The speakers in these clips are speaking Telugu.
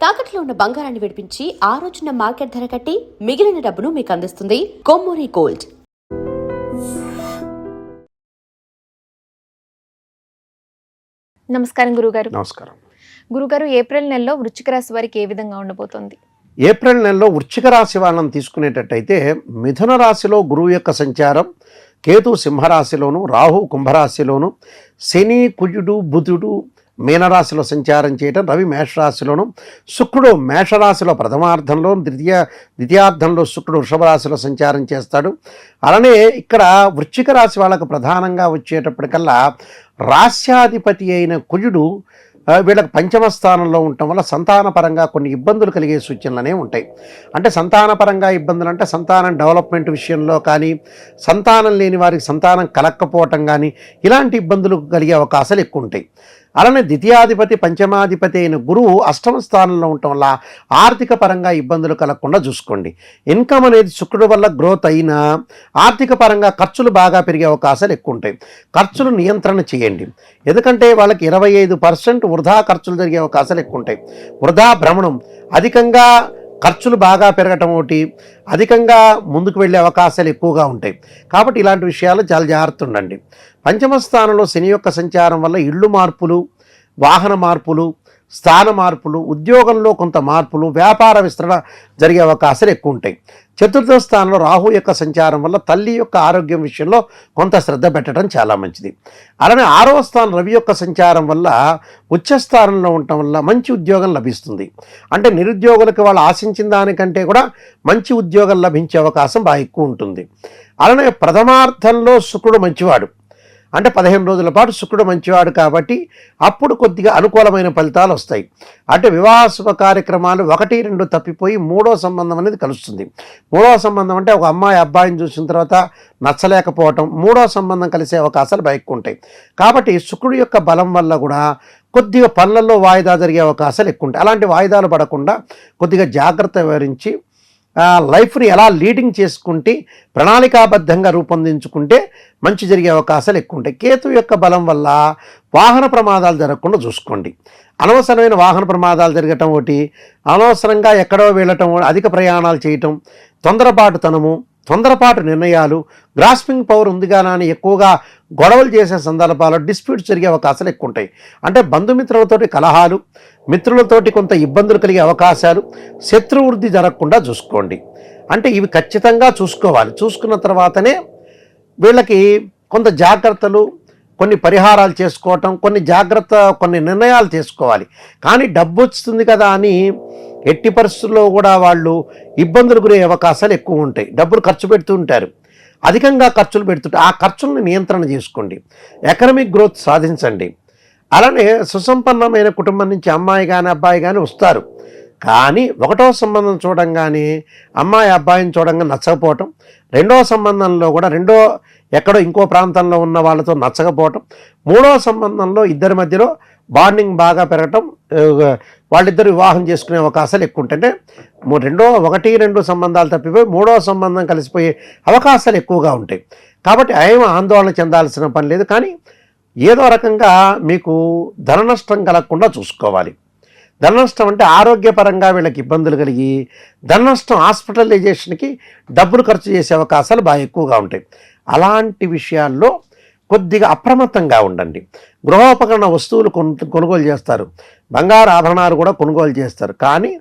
తాకట్లో ఉన్న బంగారాన్ని విడిపించి ఆ రోజున మార్కెట్ ధర కట్టి మిగిలిన డబ్బును మీకు అందిస్తుంది కొమ్మూరి గోల్డ్. నమస్కారం గురుగారు. నమస్కారం గురుగారు, ఏప్రిల్ నెలలో వృశ్చిక రాశి వారికి ఏ విధంగా ఉండబోతోంది? ఏప్రిల్ నెలలో వృశ్చిక రాశి వాళ్ళని తీసుకునేటట్టయితే మిథున రాశిలో గురువు యొక్క సంచారం, కేతు సింహరాశిలోను, రాహు కుంభరాశిలోను, శని కుజుడు బుధుడు మీనరాశిలో సంచారం చేయటం, రవి మేషరాశిలోను, శుక్రుడు మేషరాశిలో ప్రథమార్థంలో, ద్వితీయార్థంలో శుక్రుడు వృషభ రాశిలో సంచారం చేస్తాడు. అలానే ఇక్కడ వృశ్చిక రాశి వాళ్ళకు ప్రధానంగా వచ్చేటప్పటికల్లా రాశ్యాధిపతి అయిన కుజుడు వీళ్ళకి పంచమ స్థానంలో ఉండటం వల్ల సంతానపరంగా కొన్ని ఇబ్బందులు కలిగే సూచనలనే ఉంటాయి. అంటే సంతానపరంగా ఇబ్బందులు అంటే సంతానం డెవలప్మెంట్ విషయంలో కానీ, సంతానం లేని వారికి సంతానం కలక్కపోవటం కానీ, ఇలాంటి ఇబ్బందులు కలిగే అవకాశాలు ఎక్కువ ఉంటాయి. అలానే ద్వితీయాధిపతి పంచమాధిపతి అయిన గురువు అష్టమ స్థానంలో ఉండటం వల్ల ఆర్థిక పరంగా ఇబ్బందులు కలగకుండా చూసుకోండి. ఇన్కమ్ అనేది శుక్రుడు వల్ల గ్రోత్ అయినా ఆర్థిక పరంగా ఖర్చులు బాగా పెరిగే అవకాశాలు ఎక్కువ ఉంటాయి. ఖర్చులు నియంత్రణ చేయండి, ఎందుకంటే వాళ్ళకి 25% వృధా ఖర్చులు జరిగే అవకాశాలు ఎక్కువ ఉంటాయి. వృధా భ్రమణం, అధికంగా ఖర్చులు బాగా పెరగటం ఒకటి, అధికంగా ముందుకు వెళ్ళే అవకాశాలు ఎక్కువగా ఉంటాయి. కాబట్టి ఇలాంటి విషయాలు చాలా జాగ్రత్త ఉండండి. పంచమ స్థానంలో శని యొక్క సంచారం వల్ల ఇళ్ళు మార్పులు, వాహన మార్పులు, స్థాన మార్పులు, ఉద్యోగంలో కొంత మార్పులు, వ్యాపార విస్తరణ జరిగే అవకాశాలు ఎక్కువ ఉంటాయి. చతుర్థ స్థానంలో రాహు యొక్క సంచారం వల్ల తల్లి యొక్క ఆరోగ్యం విషయంలో కొంత శ్రద్ధ పెట్టడం చాలా మంచిది. అలానే ఆరవ స్థానం రవి యొక్క సంచారం వల్ల ఉచ్చస్థానంలో ఉండటం వల్ల మంచి ఉద్యోగం లభిస్తుంది. అంటే నిరుద్యోగులకు వాళ్ళు ఆశించిన దానికంటే కూడా మంచి ఉద్యోగం లభించే అవకాశం బాగా ఎక్కువ ఉంటుంది. అలానే ప్రథమార్థంలో శుక్రుడు మంచివాడు, అంటే 15 రోజుల పాటు శుక్రుడు మంచివాడు కాబట్టి అప్పుడు కొద్దిగా అనుకూలమైన ఫలితాలు వస్తాయి. అంటే వివాహ శుభ కార్యక్రమాలు 1, 2 తప్పిపోయి మూడో సంబంధం అనేది కలుస్తుంది. మూడో సంబంధం అంటే ఒక అమ్మాయి అబ్బాయిని చూసిన తర్వాత నచ్చలేకపోవటం, మూడో సంబంధం కలిసే అవకాశాలు బయటకు ఉంటాయి. కాబట్టి శుక్రుడు యొక్క బలం వల్ల కూడా కొద్దిగా పనులలో వాయిదా జరిగే అవకాశాలు ఎక్కువ ఉంటాయి. అలాంటి వాయిదాలు పడకుండా కొద్దిగా జాగ్రత్త వివరించి లైఫ్ని ఎలా లీడింగ్ చేసుకుంటే ప్రణాళికాబద్ధంగా రూపొందించుకుంటే మంచి జరిగే అవకాశాలు ఎక్కువ ఉంటాయి. కేతు యొక్క బలం వల్ల వాహన ప్రమాదాలు జరగకుండా చూసుకోండి. అనవసరమైన వాహన ప్రమాదాలు జరగటం ఒకటి, అనవసరంగా ఎక్కడో వెళ్ళటం, అధిక ప్రయాణాలు చేయటం, తొందరపాటు నిర్ణయాలు, గ్రాస్పింగ్ పవర్ ఉందిగానని ఎక్కువగా గొడవలు చేసే సందర్భాల్లో డిస్ప్యూట్స్ జరిగే అవకాశాలు ఎక్కువ ఉంటాయి. అంటే బంధుమిత్రులతోటి కలహాలు, మిత్రులతోటి కొంత ఇబ్బందులు కలిగే అవకాశాలు, శత్రువృద్ధి జరగకుండా చూసుకోండి. అంటే ఇవి ఖచ్చితంగా చూసుకోవాలి. చూసుకున్న తర్వాతనే వీళ్ళకి కొంత జాగ్రత్తలు, కొన్ని పరిహారాలు చేసుకోవటం, కొన్ని నిర్ణయాలు తీసుకోవాలి. కానీ డబ్బు వస్తుంది కదా అని ఎట్టి పరిస్థితుల్లో కూడా వాళ్ళు ఇబ్బందులు గురే అవకాశాలు ఎక్కువ ఉంటాయి. డబ్బులు ఖర్చు పెడుతూ ఉంటారు, అధికంగా ఖర్చులు పెడుతుంటారు. ఆ ఖర్చులను నియంత్రణ చేసుకోండి, ఎకనామిక్ గ్రోత్ సాధించండి. అలానే సుసంపన్నమైన కుటుంబం నుంచి అమ్మాయి కానీ అబ్బాయి కానీ వస్తారు. కానీ ఒకటో సంబంధం చూడంగానే అమ్మాయి అబ్బాయిని చూడంగా నచ్చకపోవటం, రెండో సంబంధంలో కూడా ఎక్కడో ఇంకో ప్రాంతంలో ఉన్న వాళ్ళతో నచ్చకపోవటం, మూడో సంబంధంలో ఇద్దరి మధ్యలో బాండింగ్ బాగా పెరగటం, వాళ్ళిద్దరు వివాహం చేసుకునే అవకాశాలు ఎక్కువ ఉంటాయి. అంటే 1, 2 సంబంధాలు తప్పిపోయి మూడో సంబంధం కలిసిపోయే అవకాశాలు ఎక్కువగా ఉంటాయి. కాబట్టి ఏం ఆందోళన చెందాల్సిన పని లేదు. కానీ ఏదో రకంగా మీకు ధన నష్టం కలగకుండా చూసుకోవాలి. ధన నష్టం అంటే ఆరోగ్యపరంగా వీళ్ళకి ఇబ్బందులు కలిగి ధన నష్టం, హాస్పిటలైజేషన్కి డబ్బులు ఖర్చు చేసే అవకాశాలు బాగా ఎక్కువగా ఉంటాయి. అలాంటి విషయాల్లో కొద్దిగా అప్రమత్తంగా ఉండండి. గృహోపకరణ వస్తువులు కొనుగోలు చేస్తారు, బంగారు ఆభరణాలు కూడా కొనుగోలు చేస్తారు. కానీ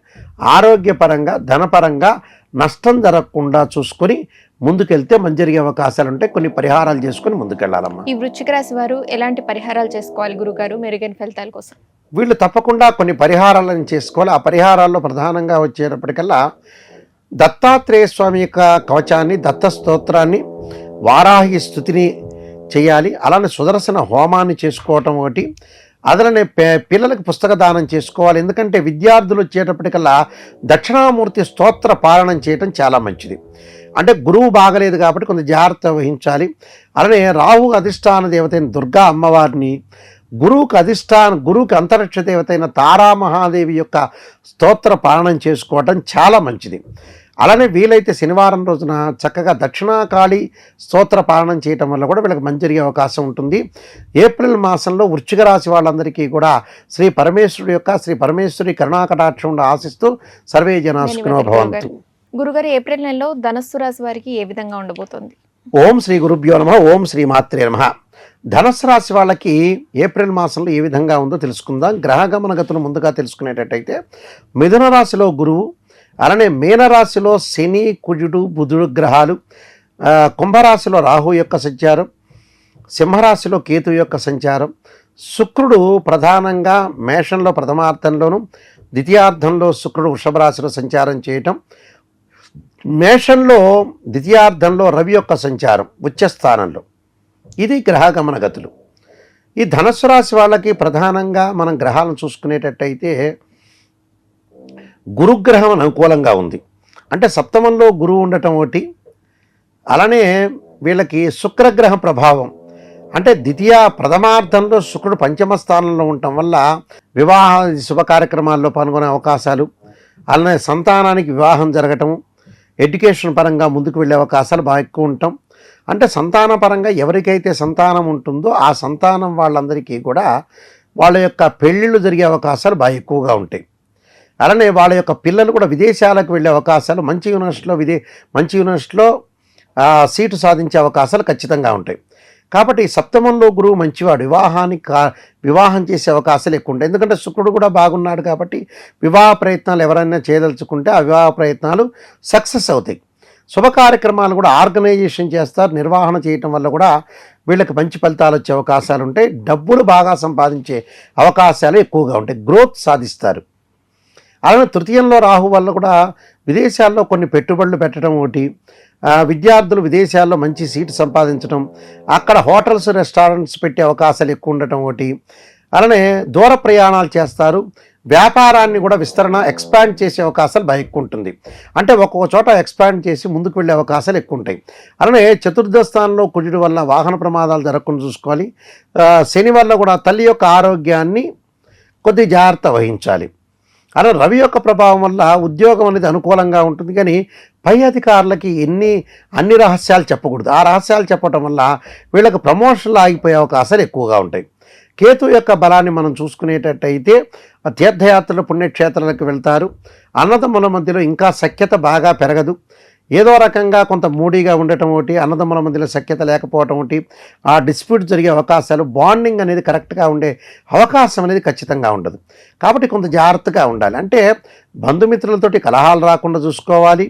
ఆరోగ్యపరంగా, ధనపరంగా నష్టం జరగకుండా చూసుకొని ముందుకెళ్తే మంచి జరిగే అవకాశాలు ఉంటాయి. కొన్ని పరిహారాలు చేసుకొని ముందుకెళ్ళాలమ్మా. ఈ వృశ్చిక రాశి వారు ఎలాంటి పరిహారాలు చేసుకోవాలి గురుగారు మెరుగైన ఫలితాల కోసం? వీళ్ళు తప్పకుండా కొన్ని పరిహారాలను చేసుకోవాలి. ఆ పరిహారాల్లో ప్రధానంగా వచ్చేటప్పటికల్లా దత్తాత్రేయ స్వామి యొక్క కవచాన్ని, దత్త స్తోత్రాన్ని, వారాహి స్తుతిని చేయాలి. అలానే సుదర్శన హోమాన్ని చేసుకోవటం ఒకటి. అదలనే పిల్లలకు పుస్తక దానం చేసుకోవాలి. ఎందుకంటే విద్యార్థులు వచ్చేటప్పటికల్లా దక్షిణామూర్తి స్తోత్ర పాలనం చేయటం చాలా మంచిది. అంటే గురువు బాగలేదు కాబట్టి కొంత జాగ్రత్త వహించాలి. అలానే రాహు అధిష్టాన దేవతైన దుర్గా అమ్మవారిని, గురువుకి అంతరిక్ష దేవతైన తారామహాదేవి యొక్క స్తోత్ర పాలనం చేసుకోవటం చాలా మంచిది. అలానే వీలైతే శనివారం రోజున చక్కగా దక్షిణాకాళి స్తోత్ర పాలనం చేయటం వల్ల కూడా వీళ్ళకి మంచి జరిగే అవకాశం ఉంటుంది. ఏప్రిల్ మాసంలో వృశ్చిక రాశి వాళ్ళందరికీ కూడా శ్రీ పరమేశ్వరి కరుణాకటాక్షం ఆశిస్తూ సర్వే జనా సుఖినో భవంతు. గురుగారు, ఏప్రిల్ నెలలో ధనస్సు రాశి వారికి ఏ విధంగా ఉండబోతోంది? ఓం శ్రీ గురుభ్యో నమః. ఓం శ్రీ మాత్రే నమః. ధనుస్సు రాశి వాళ్ళకి ఏప్రిల్ మాసంలో ఏ విధంగా ఉందో తెలుసుకుందాం. గ్రహగమన గతులు ముందుగా తెలుసుకునేటట్టయితే మిథున రాశిలో గురువు, అలానే మీనరాశిలో శని, కుజుడు, బుధుడు గ్రహాలు, కుంభరాశిలో రాహు యొక్క సంచారం, సింహరాశిలో కేతు యొక్క సంచారం, శుక్రుడు ప్రధానంగా మేషంలో ప్రథమార్థంలోను, ద్వితీయార్థంలో శుక్రుడు వృషభ రాశిలో సంచారం చేయటం, మేషంలో ద్వితీయార్థంలో రవి యొక్క సంచారం ఉచ్చస్థానంలో. ఇది గ్రహగమన గతులు. ఈ ధనుస్సు రాశి వాళ్ళకి ప్రధానంగా మనం గ్రహాలను చూసుకునేటట్టయితే గురుగ్రహం అనుకూలంగా ఉంది. అంటే సప్తమంలో గురువు ఉండటం ఒకటి, అలానే వీళ్ళకి శుక్రగ్రహ ప్రభావం అంటే ప్రథమార్థంలో శుక్రుడు పంచమ స్థానంలో ఉండటం వల్ల వివాహ శుభ కార్యక్రమాల్లో పాల్గొనే అవకాశాలు, అలానే సంతానానికి వివాహం జరగటం, ఎడ్యుకేషన్ పరంగా ముందుకు వెళ్ళే అవకాశాలు బాగా ఎక్కువ ఉంటాం. అంటే సంతాన పరంగా ఎవరికైతే సంతానం ఉంటుందో ఆ సంతానం వాళ్ళందరికీ కూడా వాళ్ళ యొక్క పెళ్ళిళ్ళు జరిగే అవకాశాలు బాగా ఎక్కువగా ఉంటాయి. అలానే వాళ్ళ యొక్క పిల్లలు కూడా విదేశాలకు వెళ్ళే అవకాశాలు, మంచి యూనివర్సిటీలో సీటు సాధించే అవకాశాలు ఖచ్చితంగా ఉంటాయి. కాబట్టి సప్తమంలో గురువు మంచివాడు, వివాహం చేసే అవకాశాలు ఎక్కువ ఉంటాయి. ఎందుకంటే శుక్రుడు కూడా బాగున్నాడు కాబట్టి వివాహ ప్రయత్నాలు ఎవరైనా చేయదలుచుకుంటే ఆ వివాహ ప్రయత్నాలు సక్సెస్ అవుతాయి. శుభ కార్యక్రమాలు కూడా ఆర్గనైజేషన్ చేస్తారు. నిర్వహణ చేయటం వల్ల కూడా వీళ్ళకి మంచి ఫలితాలు వచ్చే అవకాశాలు ఉంటాయి. డబ్బులు బాగా సంపాదించే అవకాశాలు ఎక్కువగా ఉంటాయి. గ్రోత్ సాధిస్తారు. అలానే తృతీయంలో రాహు వల్ల కూడా విదేశాల్లో కొన్ని పెట్టుబడులు పెట్టడం ఒకటి, విద్యార్థులు విదేశాల్లో మంచి సీటు సంపాదించడం, అక్కడ హోటల్స్ రెస్టారెంట్స్ పెట్టే అవకాశాలు ఎక్కువ ఉండటం ఒకటి, అలానే దూర ప్రయాణాలు చేస్తారు. వ్యాపారాన్ని కూడా ఎక్స్పాండ్ చేసే అవకాశాలు బాగా ఎక్కువ ఉంటుంది. అంటే ఒక్కొక్క చోట ఎక్స్పాండ్ చేసి ముందుకు వెళ్ళే అవకాశాలు ఎక్కువ ఉంటాయి. అలానే చతుర్థ స్థానంలో కుజుడి వల్ల వాహన ప్రమాదాలు జరగకుండా చూసుకోవాలి. శని వల్ల కూడా తల్లి యొక్క ఆరోగ్యాన్ని కొద్దిగా జాగ్రత్త వహించాలి. అలా రవి యొక్క ప్రభావం వల్ల ఉద్యోగం అనేది అనుకూలంగా ఉంటుంది. కానీ పై అధికారులకి అన్ని రహస్యాలు చెప్పకూడదు. ఆ రహస్యాలు చెప్పడం వల్ల వీళ్ళకి ప్రమోషన్లు ఆగిపోయే అవకాశాలు ఎక్కువగా ఉంటాయి. కేతు యొక్క బలాన్ని మనం చూసుకునేటట్టయితే తీర్థయాత్రలు, పుణ్యక్షేత్రాలకు వెళ్తారు. అన్నదమ్ముల మధ్యలో ఇంకా సఖ్యత బాగా పెరగదు. ఏదో రకంగా కొంత మూడీగా ఉండటం ఒకటి, అన్నదమ్ముల మధ్యలో సఖ్యత లేకపోవటం ఒకటి, ఆ డిస్ప్యూట్ జరిగే అవకాశాలు, బాండింగ్ అనేది కరెక్ట్గా ఉండే అవకాశం అనేది ఖచ్చితంగా ఉండదు. కాబట్టి కొంత జాగ్రత్తగా ఉండాలి. అంటే బంధుమిత్రులతోటి కలహాలు రాకుండా చూసుకోవాలి.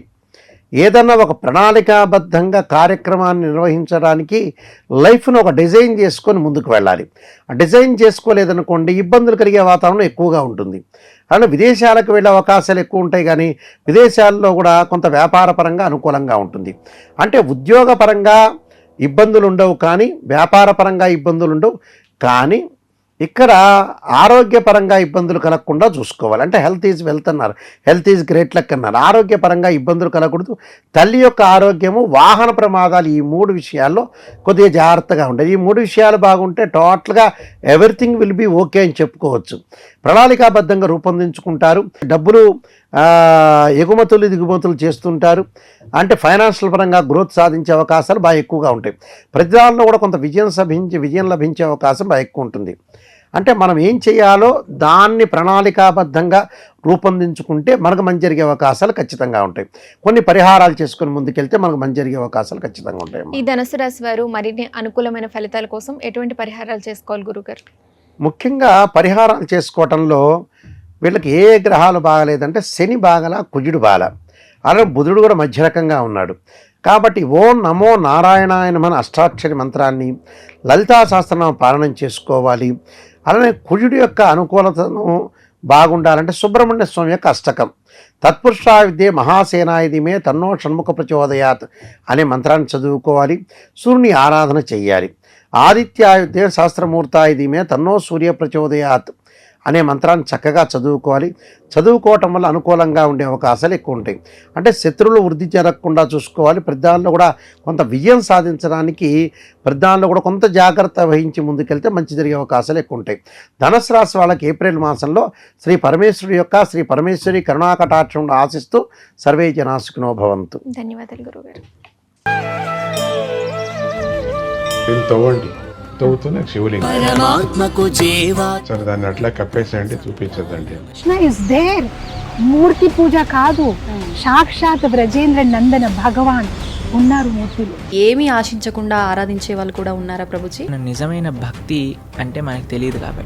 ఏదన్నా ఒక ప్రణాళికాబద్ధంగా కార్యక్రమాన్ని నిర్వహించడానికి లైఫ్ను ఒక డిజైన్ చేసుకొని ముందుకు వెళ్ళాలి. ఆ డిజైన్ చేసుకోలేదనుకోండి ఇబ్బందులు కలిగే వాతావరణం ఎక్కువగా ఉంటుంది. అలానే విదేశాలకు వెళ్ళే అవకాశాలు ఎక్కువ ఉంటాయి. కానీ విదేశాల్లో కూడా కొంత వ్యాపార పరంగా అనుకూలంగా ఉంటుంది. అంటే ఉద్యోగపరంగా ఇబ్బందులు ఉండవు, కానీ వ్యాపార పరంగా ఇబ్బందులు ఉండవు. కానీ ఇక్కడ ఆరోగ్యపరంగా ఇబ్బందులు కలగకుండా చూసుకోవాలి. అంటే హెల్త్ ఈజ్ వెల్త్ అన్నారు, హెల్త్ ఈజ్ గ్రేట్ లక్ అన్నారు. ఆరోగ్యపరంగా ఇబ్బందులు కలగకూడదు. తల్లి యొక్క ఆరోగ్యము, వాహన ప్రమాదాలు, ఈ 3 విషయాల్లో కొద్దిగా జాగ్రత్తగా ఉండేది. ఈ 3 విషయాలు బాగుంటే టోటల్గా ఎవ్రీథింగ్ విల్ బి ఓకే అని చెప్పుకోవచ్చు. ప్రణాళికాబద్ధంగా రూపొందించుకుంటారు. డబ్బులు ఎగుమతులు దిగుమతులు చేస్తుంటారు. అంటే ఫైనాన్షియల్ పరంగా గ్రోత్ సాధించే అవకాశాలు బాగా ఎక్కువగా ఉంటాయి. ప్రతి దానిలో కూడా కొంత విజయం లభించే అవకాశం బాగా ఎక్కువ ఉంటుంది. అంటే మనం ఏం చేయాలో దాన్ని ప్రణాళికాబద్ధంగా రూపొందించుకుంటే మనకు మంచి జరిగే అవకాశాలు ఖచ్చితంగా ఉంటాయి. కొన్ని పరిహారాలు చేసుకుని ముందుకెళ్తే మనకు మంచి జరిగే అవకాశాలు ఖచ్చితంగా ఉంటాయి. ఈ ధనుసు రాశి వారు మరిన్ని అనుకూలమైన ఫలితాల కోసం ఎటువంటి పరిహారాలు చేసుకోవాలి గురుగారు? ముఖ్యంగా పరిహారాలు చేసుకోవటంలో వీళ్ళకి ఏ గ్రహాలు బాగలేదంటే శని బాగల, కుజుడు బాల, అలాగే బుధుడు కూడా మధ్య రకంగా ఉన్నాడు. కాబట్టి ఓం నమో నారాయణాయ నమః అష్టాక్షరి మంత్రాన్ని, లలితా సహస్రనామ పాలనం చేసుకోవాలి. అలానే కుజుడి యొక్క అనుకూలతను బాగుండాలంటే సుబ్రహ్మణ్య స్వామి యొక్క అష్టకం, తత్పురుషా విద్యే మహాసేనాయుధిమే తన్నో షణ్ముఖ ప్రచోదయాత్ అనే మంత్రాన్ని చదువుకోవాలి. సూర్యుని ఆరాధన చెయ్యాలి. ఆదిత్యాయుధే సహస్రమూర్తాయుధిమే తన్నో సూర్య ప్రచోదయాత్ అనే మంత్రాన్ని చక్కగా చదువుకోవాలి. చదువుకోవటం వల్ల అనుకూలంగా ఉండే అవకాశాలు ఎక్కువ ఉంటాయి. అంటే శత్రువులు వృద్ధి జరగకుండా చూసుకోవాలి. ప్రతిదానిలో కూడా కొంత విజయం సాధించడానికి ప్రతిదానిలో కూడా కొంత జాగ్రత్త వహించి ముందుకెళ్తే మంచి జరిగే అవకాశాలు ఎక్కువ ఉంటాయి. ధనుసు రాశి వాళ్ళకి ఏప్రిల్ మాసంలో శ్రీ పరమేశ్వరి కరుణాకటాక్షం ఆశిస్తూ సర్వే జనా సుఖినో భవంతు. ధన్యవాదాలు గురుగారు. దీన్ని తవ్వండి, తవ్వుతూనే శివలింగం. పరమాత్మకు జీవా సరే దాన్ని అట్లా కప్పేసేయండి, చూపించదండి. Krishna is there. మూర్తి పూజ కాదు, సాక్షాత్ బ్రజేంద్ర నందన భగవాన్ ఉన్నారు మూర్తిలో. ఏమీ ఆశించకుండా ఆరాధించే వాళ్ళు కూడా ఉన్నారా ప్రభుజీ? నిజమైన భక్తి అంటే మనకు తెలియదు కాబట్టి